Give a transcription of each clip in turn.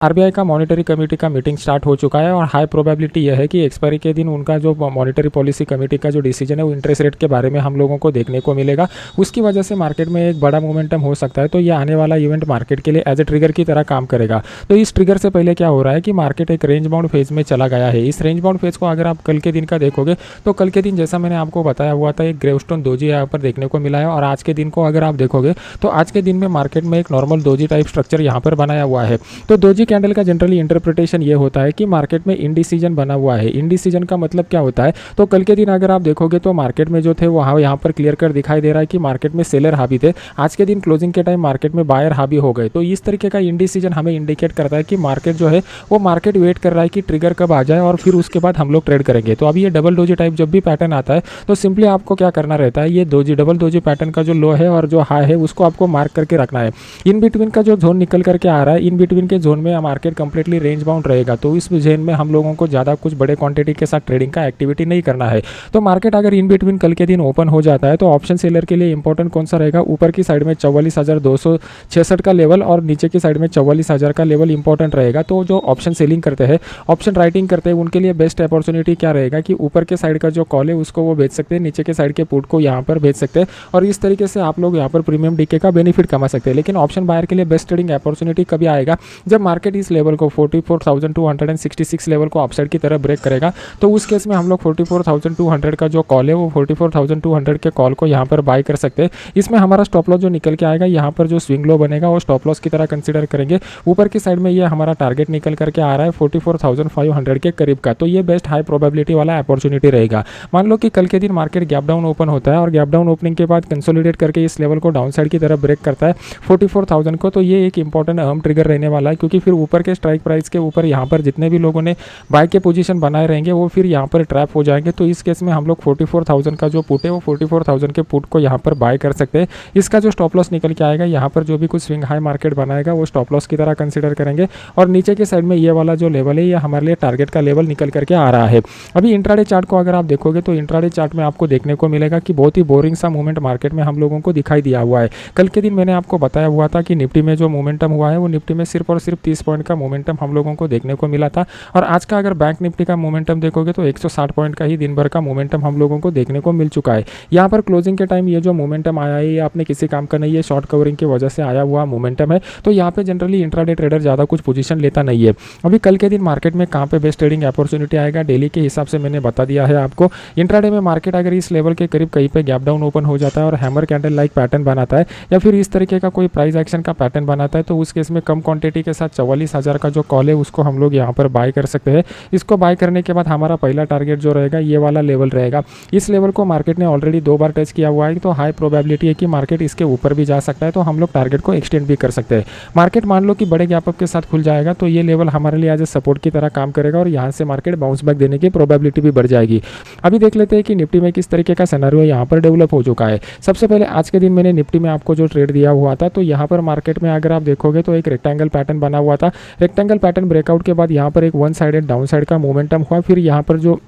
RBI का monetary committee का meeting start हो चुका है और हाई प्रोबेबिलिटी यह है कि एक्सपायरी के दिन उनका जो मॉनेटरी पॉलिसी कमेटी का जो डिसीजन है वो इंटरेस्ट रेट के बारे में हम लोगों को देखने को मिलेगा। उसकी वजह से मार्केट में एक बड़ा मोमेंटम हो सकता है। तो ये आने वाला इवेंट मार्केट के लिए एज ए ट्रिगर की तरह काम करेगा। तो इस ट्रिगर से पहले क्या हो रहा है कि मार्केट एक रेंज बाउंड फेज में चला गया है। इस रेंज बाउंड फेज को अगर आप कल के दिन का देखोगे तो कल के दिन जैसा मैंने आपको बताया हुआ था, एक ग्रेवस्टोन दोजी यहाँ पर देखने को मिला है। और आज के दिन को अगर आप देखोगे तो आज के दिन में मार्केट में एक नॉर्मल दोजी टाइप स्ट्रक्चर यहाँ पर बनाया हुआ है। तो दोजी कैंडल का जनरली इंटरप्रिटेशन ये होता है कि मार्केट में इंडिसीजन बना हुआ है। इंडिसीजन का मतलब क्या होता है, तो कल के दिन अगर आप देखोगे तो मार्केट में जो थे वहाँ यहाँ पर क्लियर कर दिखाई दे रहा है कि मार्केट में सेलर हावी थे। आज के दिन क्लोजिंग के टाइम मार्केट में बायर हावी हो गए। तो इस तरीके का इंडिसीजन हमें इंडिकेट करता है कि मार्केट जो है वो मार्केट वेट कर रहा है कि ट्रिगर कब आ जाए और फिर उसके बाद हम लोग ट्रेड करेंगे। तो अभी ये डबल डोजी टाइप जब भी पैटर्न आता है तो सिंपली आपको क्या करना रहता है, ये डबल डोजी पैटर्न का जो लो है और जो हाई है उसको आपको मार्क करके रखना है। इन बिटवीन का जो जोन निकल करके आ रहा है, इन बिटवीन के जोन में मार्केट कंप्लीटली रेंज बाउंड रहेगा। तो इस जोन में हम लोगों को ज़्यादा कुछ बड़े क्वांटिटी के साथ ट्रेडिंग का एक्टिविटी नहीं करना है। तो मार्केट अगर इन बिटवीन कल के दिन ओपन हो जाता है तो ऑप्शन सेलर के लिए इंपॉर्टेंट कौन सा रहेगा, ऊपर की साइड में 44,266 का लेवल और नीचे की साइड में 44,000 का लेवल इंपॉर्टेंट रहेगा। तो जो ऑप्शन सेलिंग करते हैं, ऑप्शन राइटिंग करते हैं, उनके लिए बेस्ट अपॉर्चुनिटी क्या रहेगा कि ऊपर के साइड का जो कॉल है उसको वो बेच सकते हैं, नीचे के साइड के पुट को यहाँ पर बेच सकते हैं और इस तरीके से आप लोग यहाँ पर प्रीमियम डीके का बेनिफिट कमा सकते हैं। लेकिन ऑप्शन बायर के लिए बेस्ट ट्रेडिंग अपॉर्चुनिटी कभी आएगा, जब मार्केट इस लेवल को 44,266 लेवल को अपसाइड की तरफ ब्रेक करेगा। तो उस केस में हम लोग 44,200 का जो कॉल है वो 44,200 के कॉल को यहाँ पर बाय कर सकते हैं। इसमें हमारा स्टॉप लॉस जो निकल के आएगा, यहाँ पर जो स्विंग लो बनेगा वो स्टॉप लॉस की तरह कंसीडर करेंगे। ऊपर की साइड में ये हमारा टारगेट निकल करके आ रहा है 44,500 के करीब का। तो ये बेस्ट हाई प्रोबेबिलिटी वाला अपॉर्चुनिटी रहेगा। मान लो कि कल के दिन मार्केट गैप डाउन ओपन होता है और गैप डाउन ओपनिंग के बाद कंसोलिडेट करके इस लेवल को डाउन साइड की तरफ ब्रेक करता है 44,000 को। तो ये एक इंपॉर्टेंट अहम ट्रिगर रहने वाला है, क्योंकि फिर ऊपर के स्ट्राइक प्राइस के ऊपर यहाँ पर जितने भी लोगों ने बाय के पोजीशन बनाए रहेंगे वो फिर यहाँ पर ट्रैप हो जाएंगे। तो इस केस में हम लोग 44,000 का जो पुट है वो 44,000 के पुट को यहाँ पर बाय कर सकते हैं। इसका जो स्टॉप लॉस निकल के आएगा, यहाँ पर जो भी कुछ स्विंग हाई मार्केट बनाएगा वो स्टॉप लॉस की तरह कंसीडर करेंगे। और नीचे के साइड में ये वाला जो लेवल है ये हमारे लिए टारगेट का लेवल निकल करके आ रहा है। अभी इंट्राडे चार्ट को अगर आप देखोगे तो इंट्राडे चार्ट में आपको देखने को मिलेगा कि बहुत ही बोरिंग सा मूवमेंट मार्केट में हम लोगों को दिखाई दिया हुआ है। कल के दिन मैंने आपको बताया हुआ था कि निफ्टी में जो मोमेंटम हुआ है वो निफ्टी में सिर्फ और सिर्फ 30 पॉइंट का मोमेंटम हम लोगों को देखने को मिला था। और आज का अगर बैंक निफ्टी का मोमेंटम देखोगे तो 160 पॉइंट का ही दिन भर का मोमेंटम हम लोगों को देखने को मिल चुका है। यहाँ पर क्लोजिंग के टाइम ये जो मोमेंटम आया है ये आपने किसी काम का नहीं है, शॉर्ट कवरिंग की वजह से आया हुआ मोमेंटम है। तो यहाँ पे जनरली इंट्राडे ट्रेडर ज़्यादा कुछ पोजीशन लेता नहीं है। अभी कल के दिन मार्केट में कहाँ पे बेस्ट ट्रेडिंग अपॉर्चुनिटी आएगा डेली के हिसाब से मैंने बता दिया है आपको। इंट्राडे में मार्केट अगर इस लेवल के करीब कहीं पे गैप डाउन ओपन हो जाता है और हैमर कैंडल लाइक पैटर्न बनाता है या फिर इस तरीके का कोई प्राइस एक्शन का पैटर्न बनाता है तो उस केस में कम क्वांटिटी के साथ 44,000 का जो कॉल है उसको हम लोग यहाँ पर बाय कर सकते हैं। इसको बाय करने के बाद हमारा पहला टारगेट जो रहेगा ये वाला लेवल रहेगा। इस लेवल को मार्केट ने ऑलरेडी 2 बार टच किया हुआ है, तो हाई प्रोबेबिलिटी है कि मार्केट इसके ऊपर भी जा सकता है। तो हम लोग टारगेट को एक्सटेंड भी कर सकते हैं। मार्केट मान लो कि बड़े गैप अप के साथ खुल जाएगा तो ये लेवल हमारे लिए एज ए सपोर्ट की तरह काम करेगा और यहाँ से मार्केट बाउंस बैक देने की प्रोबेबिलिटी भी बढ़ जाएगी। अभी देख लेते हैं कि निफ्टी में किस तरीके का सिनेरियो यहाँ पर डेवलप हो चुका है। सबसे पहले आज के दिन मैंने निफ्टी में आपको जो ट्रेड दिया हुआ था तो यहाँ पर मार्केट में अगर आप देखोगे तो एक रेक्टेंगल पैटर्न बना हुआ था। रेक्टेंगल पैटर्न ब्रेकआउट के बाद यहाँ पर एक वन साइडेड डाउन साइड का मोमेंटम हुआ। फिर यहाँ पर जो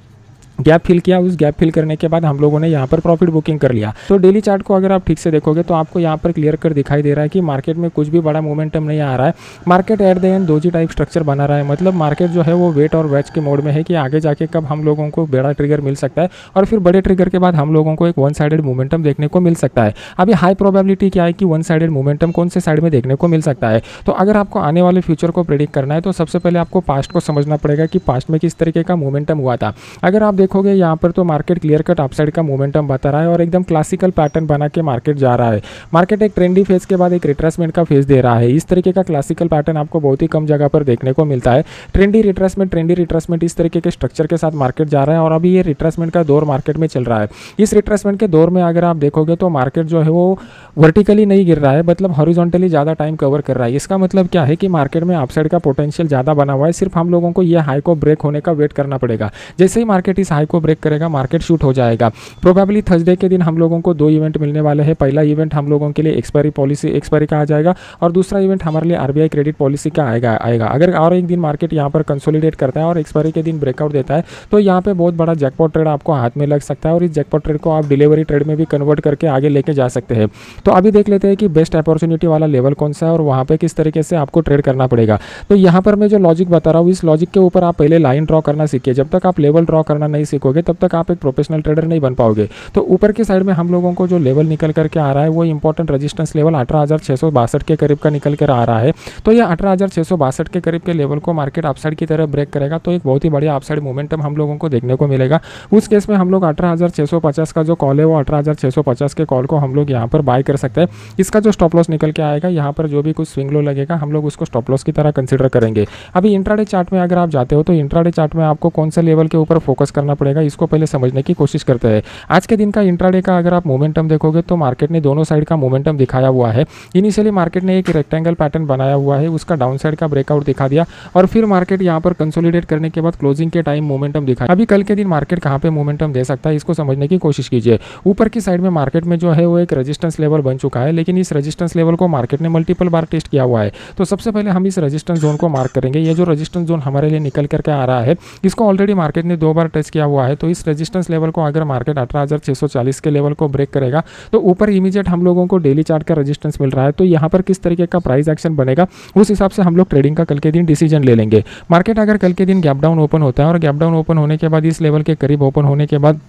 गैप फिल किया, उस गैप फिल करने के बाद हम लोगों ने यहाँ पर प्रॉफिट बुकिंग कर लिया। तो डेली चार्ट को अगर आप ठीक से देखोगे तो आपको यहाँ पर क्लियर कर दिखाई दे रहा है कि मार्केट में कुछ भी बड़ा मोमेंटम नहीं आ रहा है। Market at the end doji type structure बना रहा है। मतलब मार्केट जो है वो वेट और वैच के मोड में है कि आगे जाके कब हम लोगों को बड़ा ट्रिगर मिल सकता है और फिर बड़े ट्रिगर के बाद हम लोगों को एक वन साइडेड मोमेंटम देखने को मिल सकता है। अभी हाई प्रोबेबिलिटी क्या है कि वन साइडेड मोमेंटम कौन से साइड में देखने को मिल सकता है। तो अगर आपको आने वाले फ्यूचर को प्रेडिक्ट करना है तो सबसे पहले आपको पास्ट को समझना पड़ेगा कि पास्ट में किस तरीके का मोमेंटम हुआ था। अगर आप देखोगे यहाँ पर तो मार्केट क्लियर कट अपसाइड का मोमेंटम बता रहा है और एकदम क्लासिकल पैटर्न बना के मार्केट जा रहा है। मार्केट एक ट्रेंडी फेज के बाद एक रिट्रेसमेंट का फेज दे रहा है। इस तरीके का क्लासिकल पैटर्न आपको बहुत ही कम जगह पर देखने को मिलता है। ट्रेंडी रिट्रेसमेंट इस तरीके के स्ट्रक्चर के साथ मार्केट जा रहा है और अभी ये रिट्रेसमेंट का दौर मार्केट में चल रहा है। इस रिट्रेसमेंट के दौर में अगर आप देखोगे तो मार्केट जो है वो वर्टिकली नहीं गिर रहा है, मतलब हॉरिजॉन्टली ज़्यादा टाइम कवर कर रहा है। इसका मतलब क्या है कि मार्केट में अपसाइड का पोटेंशियल ज़्यादा बना हुआ है। सिर्फ हम लोगों को ये हाई को ब्रेक होने का वेट करना पड़ेगा। जैसे ही मार्केट इस हाई को ब्रेक करेगा, मार्केट शूट हो जाएगा। प्रोबेबली थर्सडे के दिन हम लोगों को दो इवेंट मिलने वाले हैं। पहला इवेंट हम लोगों के लिए एक्सपायरी का आ जाएगा और दूसरा इवेंट हमारे लिए आरबीआई क्रेडिट पॉलिसी का आएगा। अगर और एक दिन मार्केट यहाँ पर कंसोलिडेट करता है और एक्सपायरी के दिन ब्रेकआउट देता है तो यहाँ पे बहुत बड़ा जैकपॉट ट्रेड आपको हाथ में लग सकता है और इस जैकपॉट ट्रेड को आप डिलीवरी ट्रेड में भी कन्वर्ट करके आगे लेके जा सकते हैं। तो अभी देख लेते हैं कि बेस्ट अपॉर्चुनिटी वाला लेवल कौन सा है और वहाँ पे किस तरीके से आपको ट्रेड करना पड़ेगा। तो यहाँ पर मैं जो लॉजिक बता रहा हूँ, इस लॉजिक के ऊपर आप पहले लाइन ड्रॉ करना सीखिए। जब तक आप लेवल ड्रॉ करना नहीं सीखोगे तब तक आप एक प्रोफेशनल ट्रेडर नहीं बन पाओगे। तो ऊपर की साइड में हम लोगों को जो लेवल निकल करके आ रहा है वो इंपॉर्टेंट रेजिस्टेंस लेवल 18,662 के करीब का निकल कर आ रहा है। तो ये 18,662 के करीब के लेवल को मार्केट अपसाइड की तरफ ब्रेक करेगा तो एक बहुत ही बढ़िया अपसाइड मोमेंटम हम लोगों को देखने को मिलेगा। उस केस में हम लोग 18,650 का जो कॉल है वो 18,650 के कॉल को हम लोग यहाँ पर बाय कर सकते हैं। इसका जो स्टॉप लॉस निकल के आएगा यहाँ पर जो भी कुछ स्विंग लो लगेगा हम लोग उसको स्टॉप लॉस की तरह कंसीडर करेंगे। अभी इंट्राडे चार्ट में अगर आप जाते हो तो इंट्राडे चार्ट में आपको कौन से लेवल के ऊपर फोकस करना पड़ेगा इसको पहले समझने की कोशिश करते हैं। आज के दिन का इंट्राडे का अगर आप मोमेंटम देखोगे तो मार्केट ने दोनों साइड का मोमेंटम दिखाया हुआ है। इनिशियली मार्केट ने एक रेक्टेंगल पैटर्न बनाया हुआ है, उसका डाउन साइड का ब्रेकआउट दिखा दिया और फिर मार्केट यहाँ पर कंसोलिडेट करने के बाद क्लोजिंग के टाइम मोमेंटम दिखा। अभी कल के दिन मार्केट कहाँ पे मोमेंटम दे सकता है इसको समझने की कोशिश कीजिए। ऊपर की साइड में मार्केट में जो है वो एक रेजिस्टेंस लेवल बन चुका है, लेकिन इस रेजिस्टेंस लेवल को मार्केट ने मल्टीपल बार टेस्ट किया हुआ है। तो सबसे पहले हम इस रेजिस्टेंस जोन को मार्क करेंगे। ये जो रेजिस्टेंस जोन हमारे लिए निकल करके आ रहा है इसको ऑलरेडी मार्केट ने 2 बार टेस्ट किया हुआ है। तो इस रेजिस्टेंस लेवल को अगर मार्केट 18,640 के लेवल को ब्रेक करेगा तो ऊपर इमीडिएट हम लोगों को डेली चार्ट का रेजिस्टेंस मिल रहा है। तो यहाँ पर किस तरीके का प्राइस एक्शन बनेगा उस हिसाब से हम लोग ट्रेडिंग का कल के दिन डिसीजन ले लेंगे। मार्केट अगर कल के दिन गैप डाउन ओपन होता है और गैप डाउन ओपन होने के बाद इस लेवल के करीब ओपन होने के बाद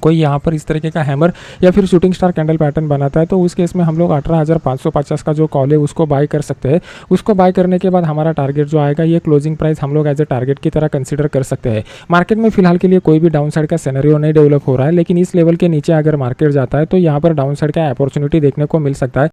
कोई यहाँ पर इस तरीके का हैमर या फिर शूटिंग स्टार कैंडल पैटर्न बनाता है तो उस केस में हम लोग 18,550 का जो कॉल है उसको बाय कर सकते हैं। उसको बाय करने के बाद हमारा टारगेट जो आएगा ये क्लोजिंग प्राइस हम लोग एज ए टारगेट की तरह कंसीडर कर सकते हैं। मार्केट में फिलहाल के लिए कोई भी डाउन साइड का सिनेरियो नहीं डेवलप हो रहा है, लेकिन इस लेवल के नीचे अगर मार्केट जाता है तो यहाँ पर डाउन साइड का अपॉर्चुनिटी देखने को मिल सकता है।